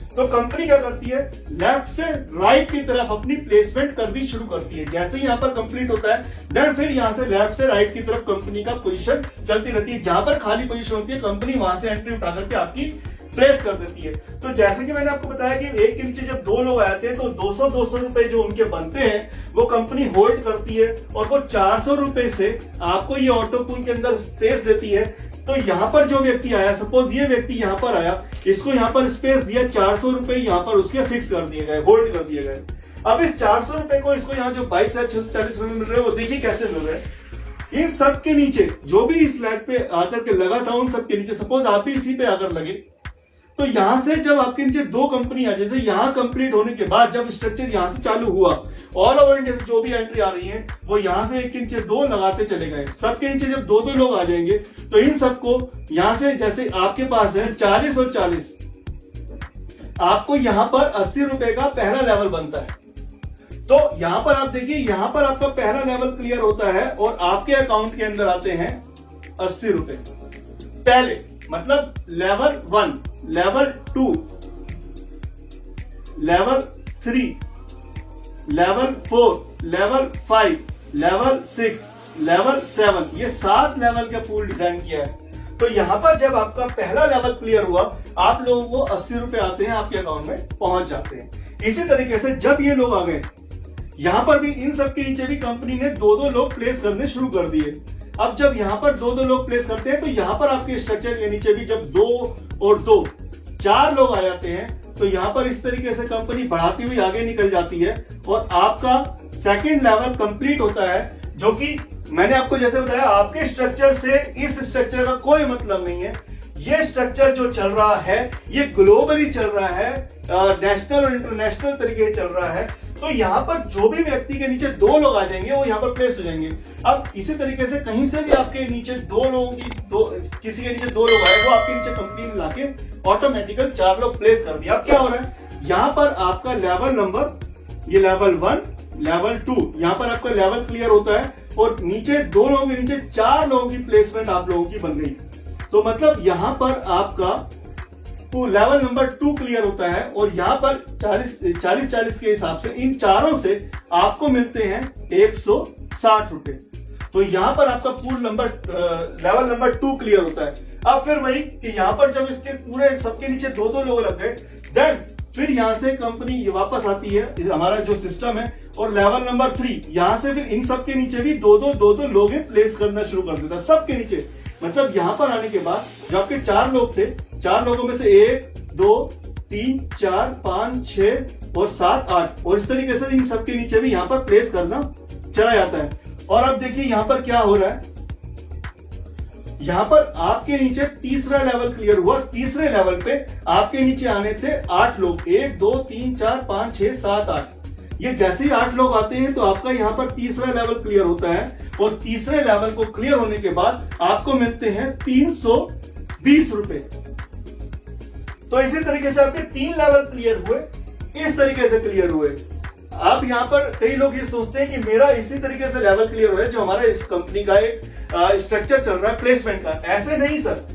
[SPEAKER 1] तो कंपनी क्या करती है लेफ्ट से राइट की तरफ अपनी प्लेसमेंट करनी शुरू करती है। जैसे ही यहां पर कंप्लीट होता है देन फिर यहां से लेफ्ट से राइट की तरफ कंपनी का पोजीशन चलती रहती है। जहां पर खाली पोजीशन होती है कंपनी वहां से एंट्री उठा करके आपकी प्लेस कर देती है। तो जैसे कि मैंने आपको बताया कि एक के नीचे जब दो लोग आते हैं तो 200 रुपए जो उनके बनते हैं वो कंपनी होल्ड करती है और वो 400 रुपए से आपको ये ऑटोपूल के अंदर स्पेस देती है। तो यहाँ पर जो व्यक्ति आया, सपोज ये व्यक्ति यहाँ पर आया, इसको यहाँ पर स्पेस दिया, 400 रुपए यहाँ पर उसके फिक्स कर दिए गए, होल्ड कर दिए गए। अब इस 400 रुपए को इसको यहाँ जो 22,640 रुपए मिल रहे हैं वो देखिए कैसे मिल रहे हैं। इन सब के नीचे जो भी इस लैग पे आकर के लगा था उन सब के नीचे सपोज आप भी इसी पे आकर लगे, तो यहां से जब आपके नीचे दो कंपनियां, जैसे यहां कंप्लीट होने के बाद जब स्ट्रक्चर यहां से चालू हुआ, ऑल ओवर इंडिया से जो भी एंट्री आ रही है वो यहां से एक के नीचे दो लगाते चले गए। सबके नीचे जब दो दो लोग आ जाएंगे तो इन सबको यहां से, जैसे आपके पास है 40 और 40, आपको यहां पर 80 रुपए का पहला लेवल बनता है। तो यहां पर आप देखिए, यहां पर आपका पहला लेवल क्लियर होता है और आपके अकाउंट के अंदर आते हैं 80 रुपए पहले, मतलब level 1, level 2, level 3, level 4, level 5, level 6, level 7, ये 7 लेवल का पूल डिजाइन किया है। तो यहां पर जब आपका पहला लेवल क्लियर हुआ आप लोगों को 80 रुपए आते हैं, आपके अकाउंट में पहुंच जाते हैं। इसी तरीके से जब ये लोग आ गए यहां पर भी इन सब के नीचे भी कंपनी ने दो दो लोग प्लेस करने शुरू कर दिए। अब जब यहां पर दो दो लोग प्लेस करते हैं तो यहां पर आपके स्ट्रक्चर के नीचे भी जब 2 और 2 4 लोग आ जाते हैं तो यहां पर इस तरीके से कंपनी बढ़ाती हुई आगे निकल जाती है और आपका सेकंड लेवल कंप्लीट होता है, जो कि मैंने आपको जैसे बताया आपके स्ट्रक्चर से इस स्ट्रक्चर का कोई मतलब नहीं है। ये स्ट्रक्चर जो चल रहा है ये ग्लोबली चल रहा है, नेशनल और इंटरनेशनल तरीके से चल रहा है। तो यहाँ पर जो भी व्यक्ति के नीचे दो लोग आ जाएंगे वो यहाँ पर प्लेस हो जाएंगे। अब इसी तरीके से कहीं से भी आपके नीचे किसी के नीचे दो लोग आए वो आपके नीचे कंपनी में लाके ऑटोमेटिकल 4 लोग प्लेस कर दिया। अब क्या हो रहा है, यहाँ पर आपका लेवल नंबर, ये लेवल 1, लेवल 2, यहाँ पर आपका लेवल क्लियर होता है और नीचे 2 लोगों के नीचे 4 लोगों की प्लेसमेंट आप लोगों की बन गई। तो मतलब यहाँ पर आपका तो लेवल नंबर 2 क्लियर होता है और यहाँ पर 40 के हिसाब से इन चारों से आपको मिलते हैं 160 रुपए। तो यहाँ पर आपका pool number level number 2 clear होता है। अब फिर वही कि यहाँ पर जब इसके पूरे सबके नीचे दो दो लोग लग गए देन फिर यहाँ से कंपनी ये वापस आती है, हमारा जो सिस्टम है, और लेवल नंबर 3 यहाँ से फिर इन सबके नीचे भी दो दो लोग प्लेस करना शुरू कर देता सबके नीचे। मतलब यहाँ पर आने के बाद जो आपके 4 लोग थे, 4 लोगों में से 1, 2, 3 4 5 6 और 7 8 और इस तरीके से इन सबके नीचे भी यहाँ पर प्लेस करना चला जाता है। और अब देखिए यहाँ पर क्या हो रहा है, यहाँ पर आपके नीचे तीसरा लेवल क्लियर हुआ। तीसरे लेवल पे आपके नीचे आने थे 8 लोग, 1 2 3 4 5 6 7 8। ये जैसे ही 8 लोग आते हैं तो आपका यहाँ पर तीसरा लेवल क्लियर होता है और तीसरे लेवल को क्लियर होने के बाद आपको मिलते हैं 320 रुपए। तो इसी तरीके से आपके 3 लेवल क्लियर हुए, इस तरीके से क्लियर हुए। अब यहाँ पर कई लोग ये सोचते हैं कि मेरा इसी तरीके से लेवल क्लियर हुआ है, जो हमारा इस कंपनी का एक स्ट्रक्चर चल रहा है प्लेसमेंट का। ऐसे नहीं सर,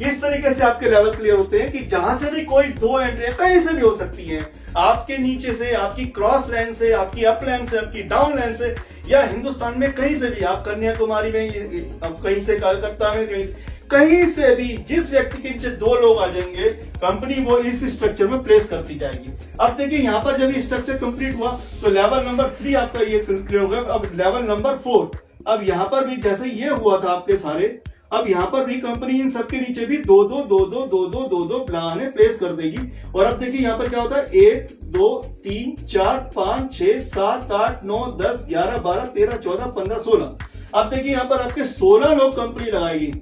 [SPEAKER 1] इस तरीके से आपके लेवल क्लियर होते हैं कि जहां से भी कोई 2 एंट्री कहीं से भी हो सकती है, आपके नीचे से, आपकी क्रॉस लाइन से, आपकी अप लाइन से, आपकी डाउन लाइन से, या हिंदुस्तान में कहीं से भी, आप कन्याकुमारी में, अब कहीं से कलकत्ता में, कहीं से भी जिस व्यक्ति के नीचे 2 लोग आ जाएंगे, कंपनी वो इस स्ट्रक्चर में प्लेस करती जाएगी। अब देखिए यहाँ पर जब ये स्ट्रक्चर कंप्लीट हुआ तो लेवल नंबर 3 आपका ये क्लियर हो गया। अब लेवल नंबर 4, अब यहाँ पर भी जैसे ये हुआ था आपके सारे, अब यहाँ पर भी कंपनी इन सबके नीचे भी 2 2 2 2 2 2 2 2 प्लान प्लेस कर देगी। और अब देखिए यहाँ पर क्या होता है, 1 2 3 4 5 6 7 8 9 10 11 12 13 14 15 16। अब देखिए यहाँ पर आपके 16 लोग कंपनी लगाएगी।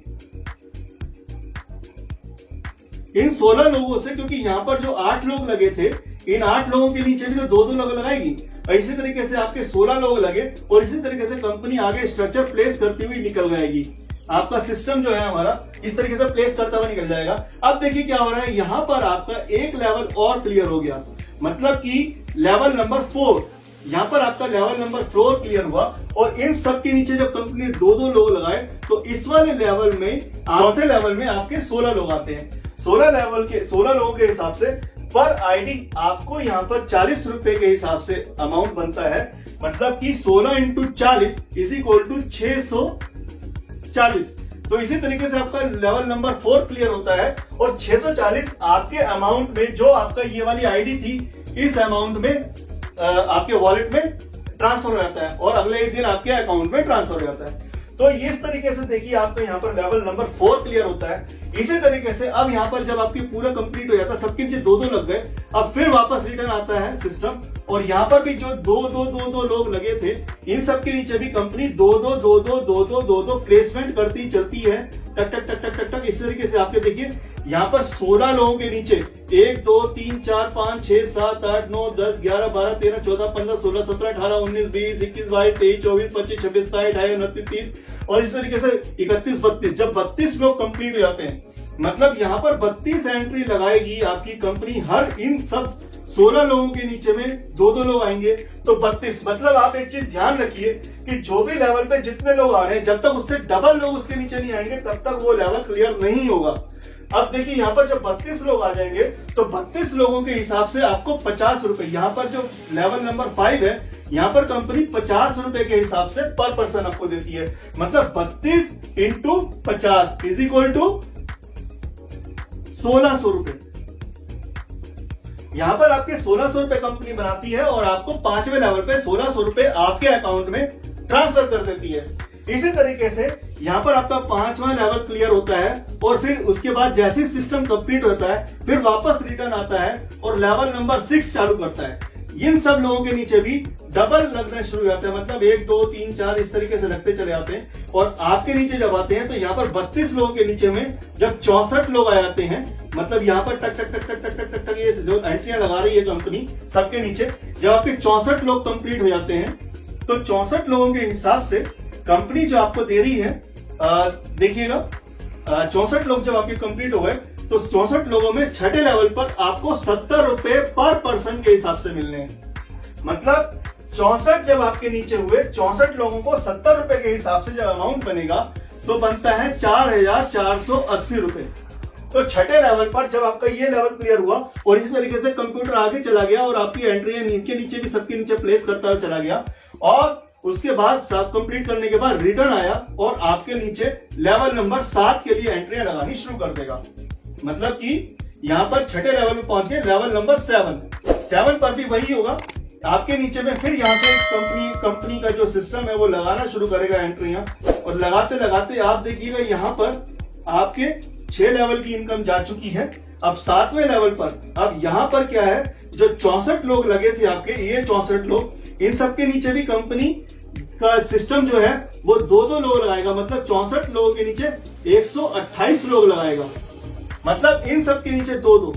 [SPEAKER 1] इन 16 लोगों से, क्योंकि यहाँ पर जो 8 लोग लगे थे, इन 8 लोगों के नीचे भी तो 2 2 लोग लगाएगी। इसी तरीके से आपके 16 लोग लगे और इसी तरीके से कंपनी आगे स्ट्रक्चर प्लेस करती हुई निकल जाएगी। आपका सिस्टम जो है हमारा इस तरीके से प्लेस करता हुआ निकल जाएगा। अब देखिए क्या हो रहा है, यहाँ पर आपका एक लेवल और क्लियर हो गया, मतलब कि लेवल नंबर 4। यहाँ पर आपका लेवल नंबर 4 क्लियर हुआ और इन सब के नीचे जब कंपनी 2 2 लोग लगाए तो इस वाले लेवल में, चौथे लेवल में आपके 16 लोग आते हैं। 16 लेवल के 16 लोगों के हिसाब से पर आईडी आपको यहाँ पर 40 रुपए के हिसाब से अमाउंट बनता है, मतलब कि 16 इंटू 40 इज इक्वल टू 640। तो इसी तरीके से आपका लेवल नंबर 4 क्लियर होता है और 640 आपके अमाउंट में, जो आपका ये वाली आईडी थी, इस अमाउंट में आपके वॉलेट में ट्रांसफर हो जाता है और अगले ही दिन आपके अकाउंट में ट्रांसफर हो जाता है। तो ये इस तरीके से देखिए आपका यहाँ पर लेवल नंबर 4 क्लियर होता है। इसी तरीके से अब यहाँ पर जब आपकी पूरा कंप्लीट हो जाता है, सबके नीचे 2 2 लग गए, अब फिर वापस रिटर्न आता है सिस्टम और यहाँ पर भी जो 2 2 2 2 लोग लगे थे, इन सब के नीचे भी कंपनी 2 2 2 2 2 2 2 2 प्लेसमेंट करती चलती है, टक टक टक टक टक टक। इस तरीके से आपके देखिए यहाँ पर 16 लोगों के नीचे 1 2 3 4 5 6 7 8 9 10 11 12 13 14 15 16 17 18 19 20 21 22 23 24 25 26 27 28 29 30 और इस तरीके से 31 32। जब 32 लोग कंप्लीट हो जाते हैं, मतलब यहाँ पर 32 एंट्री लगाएगी आपकी कंपनी, हर इन सब 16 लोगों के नीचे में 2 2 लोग आएंगे तो 32। मतलब आप एक चीज ध्यान रखिए कि जो भी लेवल पे जितने लोग आ रहे हैं, जब तक उससे डबल लोग उसके नीचे नहीं आएंगे तब तक वो लेवल क्लियर नहीं होगा। अब देखिए यहाँ पर जब 32 लोग आ जाएंगे तो 32 लोगों के हिसाब से आपको 50 रुपए, यहाँ पर जो लेवल नंबर 5 है, यहाँ पर कंपनी 50 रुपए के हिसाब से पर पर्सन आपको देती है। मतलब 32 इंटू 50 इज इक्वल टू 1600 रुपए। यहां पर आपके 1600 रुपए कंपनी बनाती है और आपको 5वें लेवल पे 1600 रुपए आपके अकाउंट में ट्रांसफर कर देती है। इसी तरीके से यहां पर आपका 5वां लेवल क्लियर होता है और फिर उसके बाद जैसे सिस्टम कंप्लीट होता है फिर वापस रिटर्न आता है और लेवल नंबर 6 चालू करता है। इन सब लोगों के नीचे भी डबल लगना शुरू हो जाता है, मतलब 1 2 3 4 इस तरीके से लगते चले जाते हैं और आपके नीचे जब आते हैं तो यहाँ पर 32 लोगों के नीचे में जब 64 लोग आ जाते हैं, मतलब यहाँ पर टक टक टक टक टक टक टक टक ये जो एंट्रियां लगा रही है कंपनी सबके नीचे, जब आपके 64 लोग कंप्लीट हो जाते हैं तो 64 लोगों के हिसाब से कंपनी जो आपको दे रही है, देखिएगा 64 लोग जब आपके कंप्लीट हो गए तो 64 लोगों में छठे लेवल पर आपको 70 रुपए पर पर्सन के हिसाब से मिलने हैं। मतलब 64 जब आपके नीचे हुए 64 लोगों को 70 रुपए के हिसाब से जब अमाउंट बनेगा तो बनता है 4480 रुपए। तो छठे लेवल पर जब आपका ये लेवल क्लियर हुआ और इसी तरीके से कंप्यूटर आगे चला गया और आपकी एंट्री नीचे नीचे भी सबके नीचे प्लेस करता हुआ चला गया और उसके बाद सब कंप्लीट करने के बाद रिटर्न आया और आपके नीचे लेवल नंबर 7 के लिए एंट्रियां लगानी शुरू कर देगा। मतलब कि यहाँ पर छठे लेवल में पहुंच गए, लेवल नंबर 7 पर भी वही होगा। आपके नीचे में फिर यहाँ से कंपनी का जो सिस्टम है वो लगाना शुरू करेगा एंट्रियां और लगाते लगाते आप देखिएगा यहाँ पर आपके 6 लेवल की इनकम जा चुकी है। अब 7वें लेवल पर अब यहाँ पर क्या है, जो 64 लोग लगे थे आपके, ये 64 लोग, इन सबके नीचे भी कंपनी का सिस्टम जो है वो 2-2 लोग लगाएगा। मतलब 64 लोगों के नीचे 128 लोग लगाएगा, मतलब इन सब के नीचे 2-2।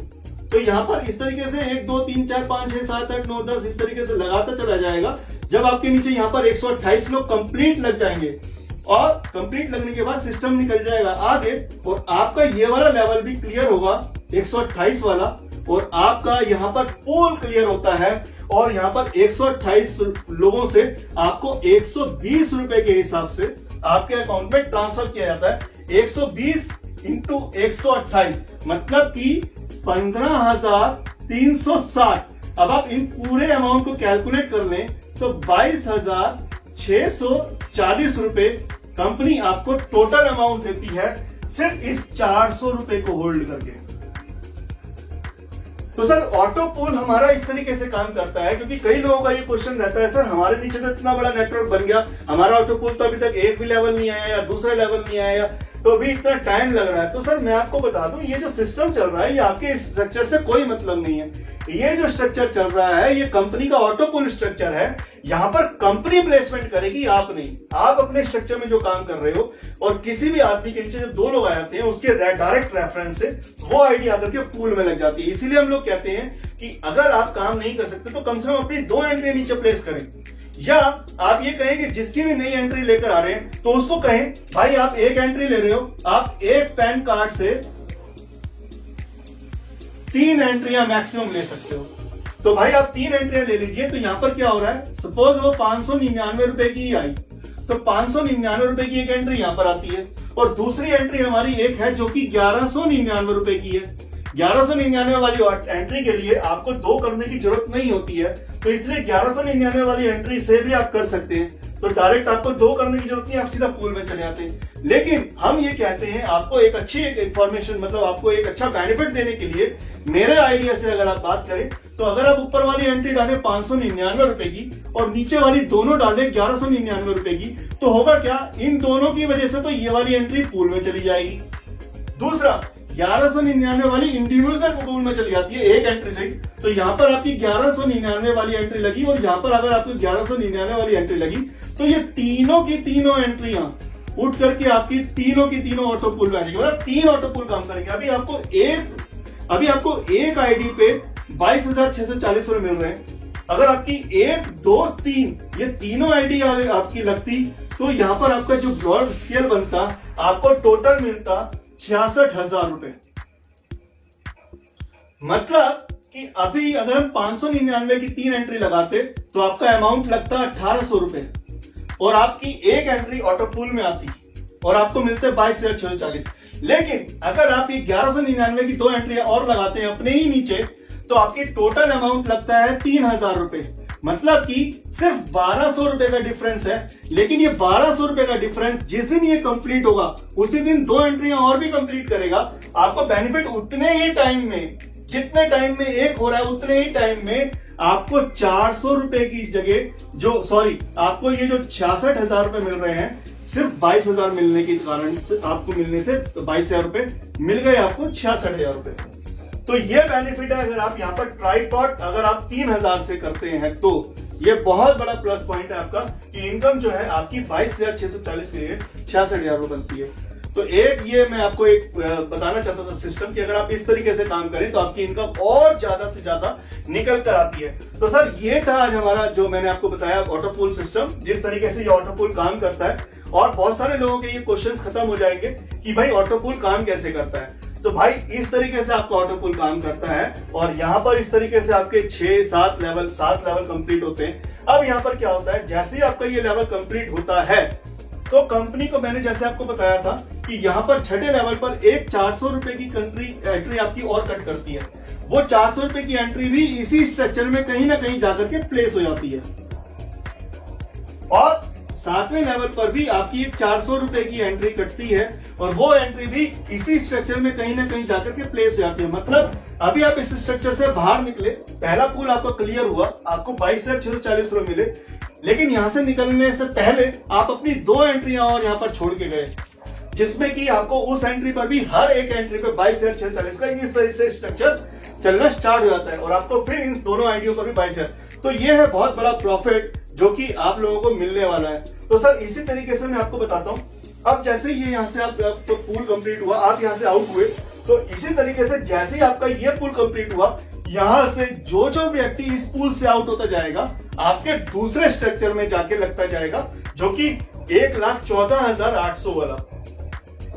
[SPEAKER 1] तो यहाँ पर इस तरीके से 1 2 3 4 5 6 7 8 9 10 इस तरीके से लगाता चला जाएगा। जब आपके नीचे यहाँ पर 128 लोग कंप्लीट लग जाएंगे और कंप्लीट लगने के बाद सिस्टम निकल जाएगा आगे और आपका ये वाला लेवल भी क्लियर होगा 128 वाला, और आपका यहाँ पर पूल क्लियर होता है और यहाँ पर 128 लोगों से आपको 120 रुपए के हिसाब से आपके अकाउंट में ट्रांसफर किया जाता है। 120 इंटू 128 मतलब कि 15,360। अब आप इन पूरे अमाउंट को कैलकुलेट कर लें तो 22,640 रुपए कंपनी आपको टोटल अमाउंट देती है सिर्फ इस 400 रुपए को होल्ड करके। तो सर ऑटो पूल हमारा इस तरीके से काम करता है, क्योंकि कई लोगों का ये क्वेश्चन रहता है, सर हमारे नीचे तो इतना बड़ा नेटवर्क बन गया, हमारा ऑटो पूल तो अभी तक एक भी लेवल नहीं आया या दूसरा लेवल नहीं आया, तो अभी इतना टाइम लग रहा है। तो सर मैं आपको बता दूं, ये जो सिस्टम चल रहा है ये आपके स्ट्रक्चर से कोई मतलब नहीं है। ये जो स्ट्रक्चर चल रहा है ये कंपनी का ऑटो पूल स्ट्रक्चर है। यहाँ पर कंपनी प्लेसमेंट करेगी, आप नहीं। आप अपने स्ट्रक्चर में जो काम कर रहे हो और किसी भी आदमी के नीचे जब 2 लोग आ जाते हैं उसके डायरेक्ट रेफरेंस से वो आईडी आकर के पूल में लग जाती है। इसीलिए हम लोग कहते हैं कि अगर आप काम नहीं कर सकते तो कम से कम अपनी 2 एंट्री नीचे प्लेस करें, या आप ये कहें कि जिसकी भी नई एंट्री लेकर आ रहे हैं तो उसको कहें भाई आप एक एंट्री ले रहे हो, आप एक पैन कार्ड से 3 एंट्रियां मैक्सिमम ले सकते हो। तो भाई आप 3 एंट्रियां ले लीजिए। तो यहां पर क्या हो रहा है, सपोज वो 599 रुपए की आई, तो 599 रुपए की एक एंट्री यहां पर आती है और दूसरी एंट्री हमारी एक है जो कि 1199 रुपए की है। 1199 वाली एंट्री के लिए आपको 2 करने की जरूरत नहीं होती है, तो इसलिए 1199 वाली एंट्री से भी आप कर सकते हैं। तो डायरेक्ट आपको 2 करने की जरूरत नहीं, आप सीधा पूल में चले जाते हैं। लेकिन हम ये कहते हैं आपको एक अच्छी इंफॉर्मेशन, मतलब आपको एक अच्छा बेनिफिट देने के लिए मेरे आइडिया से अगर आप बात करें तो अगर आप ऊपर वाली एंट्री डालें 599 रुपए की और नीचे वाली दोनों डालें 1199 रुपए की, तो होगा क्या, इन दोनों की वजह से तो ये वाली एंट्री पूल में चली जाएगी। दूसरा, 1199 वाली इंडिविजुअल पूल में चली जाती है एक एंट्री से, तो यहां पर आपकी 1199 वाली एंट्री लगी और यहां पर अगर आपकी 1199 वाली एंट्री लगी तो ये तीनों की तीनों एंट्रियां उठ करके आपकी तीनों की तीनों ऑटो पूल में आएंगे, मतलब 3 ऑटो पूल काम करेंगे। अभी आपको एक आईडी पे 22,640 रुपए मिल रहे हैं। अगर आपकी 1 2 3 ये तीनों आईडी आपकी लगती तो यहां पर आपका जो ब्रॉड स्केल बनता, आपको टोटल मिलता 66,000 रुपए। मतलब कि अभी अगर हम 599 की 3 एंट्री लगाते तो आपका अमाउंट लगता 1800 रुपए और आपकी एक एंट्री ऑटो पूल में आती और आपको मिलते 22,640। लेकिन अगर आप ये 1199 की 2 एंट्री और लगाते हैं अपने ही नीचे तो आपकी टोटल अमाउंट लगता है 3,000 रुपए। मतलब कि सिर्फ 1200 रुपए का डिफरेंस है। लेकिन ये 1200 रुपए का डिफरेंस जिस दिन ये कंप्लीट होगा उसी दिन 2 एंट्रियां और भी कंप्लीट करेगा। आपको बेनिफिट उतने ही टाइम में, जितने टाइम में एक हो रहा है उतने ही टाइम में आपको 400 रुपए की जगह आपको ये जो 66,000 रुपए मिल रहे हैं सिर्फ 22,000 मिलने के कारण से आपको मिलने थे, तो 22,000 रुपए मिल गए आपको 66,000 रुपए। तो ये बेनिफिट है। अगर आप यहाँ पर ट्राइपॉड अगर आप 3,000 से करते हैं तो ये बहुत बड़ा प्लस पॉइंट है आपका कि इनकम जो है आपकी 22,640 के लिए 66,000 रुपए बनती है। तो एक ये मैं आपको एक बताना चाहता था सिस्टम कि अगर आप इस तरीके से काम करें तो आपकी इनकम और ज्यादा से ज्यादा निकल कर आती है। तो सर ये था आज हमारा जो मैंने आपको बताया ऑटो पूल सिस्टम, जिस तरीके से ये ऑटो पूल काम करता है। और बहुत सारे लोगों के ये क्वेश्चंस खत्म हो जाएंगे कि भाई ऑटो पूल काम कैसे करता है। तो भाई इस तरीके से आपका ऑटो पूल काम करता है और यहाँ पर इस तरीके से आपके 7 लेवल कंप्लीट होते हैं। अब यहाँ पर क्या होता है, जैसे ही आपका ये लेवल कंप्लीट होता है तो कंपनी को मैंने जैसे आपको बताया था कि यहाँ पर 6ठे लेवल पर एक 400 रुपए की एंट्री आपकी और कट करती है। वो 400 रुपए की एंट्री भी इसी स्ट्रक्चर में कहीं ना कहीं जाकर के प्लेस हो जाती है। और 7वें लेवल पर भी आपकी एक 400 रुपए की एंट्री कटती है और वो एंट्री भी इसी स्ट्रक्चर में कहीं ना कहीं जाकर के प्लेस हो जाती है। मतलब अभी आप इस स्ट्रक्चर से बाहर निकले, पहला पूल आपका क्लियर हुआ, आपको 22,640 रुपए मिले, लेकिन यहां से निकलने से पहले आप अपनी 2 एंट्रियां और यहां पर छोड़ के गए, जिसमें कि आपको उस एंट्री पर भी हर एक एंट्री पे 22 शेयर 46 का इस तरीके से स्ट्रक्चर चलना स्टार्ट हो जाता है और आपको फिर इन दोनों आईडियो पर भी 22 शेयर। तो ये है बहुत बड़ा प्रॉफिट जो कि आप लोगों को मिलने वाला है। तो सर इसी तरीके से मैं आपको बताता हूँ, अब जैसे ये यहाँ से आपको पूल कंप्लीट हुआ, आप यहाँ से आउट हुए, तो इसी तरीके से जैसे ही आपका ये पूल कंप्लीट हुआ, यहां से जो जो व्यक्ति इस पूल से आउट होता जाएगा आपके दूसरे स्ट्रक्चर में जाके लगता जाएगा, जो कि 1,14,800 वाला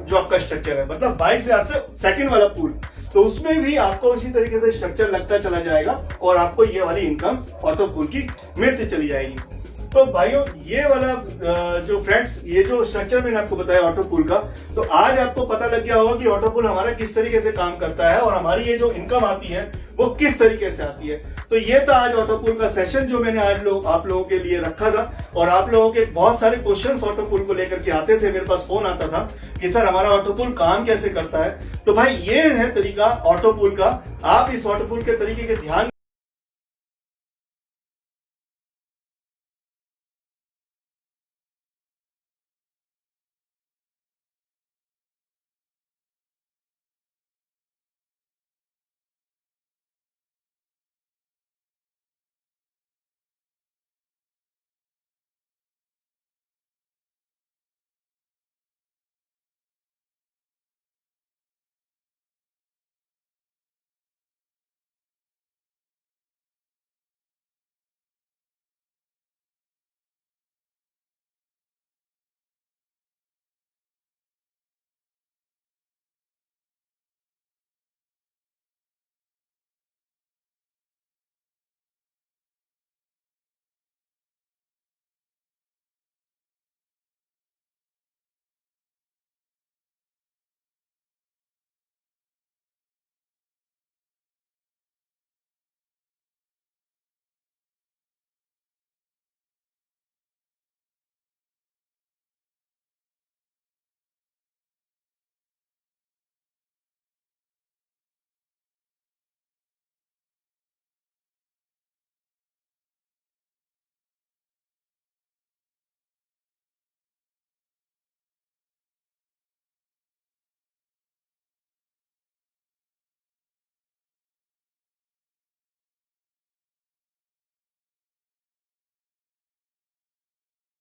[SPEAKER 1] जो आपका स्ट्रक्चर है, मतलब 22,000 से सेकंड वाला पूल, तो उसमें भी आपको इसी तरीके से स्ट्रक्चर लगता चला जाएगा और आपको ये वाली इनकम ऑटो पूल की मिलती चली जाएगी। तो भाइयों ये वाला जो फ्रेंड्स, ये जो स्ट्रक्चर मैंने आपको बताया ऑटो पूल का, तो आज आपको पता लग गया होगा कि ऑटो पूल हमारा किस तरीके से काम करता है और हमारी ये जो इनकम आती है वो किस तरीके से आती है। तो ये था आज ऑटो पूल का सेशन जो मैंने आज आप लोगों के लिए रखा था। और आप लोगों के बहुत सारे क्वेश्चंस ऑटो पूल को लेकर के आते थे, मेरे पास फोन आता था कि सर हमारा ऑटो पूल काम कैसे करता है। तो भाई ये है तरीका ऑटो पूल का। आप इस ऑटो पूल के तरीके के ध्यान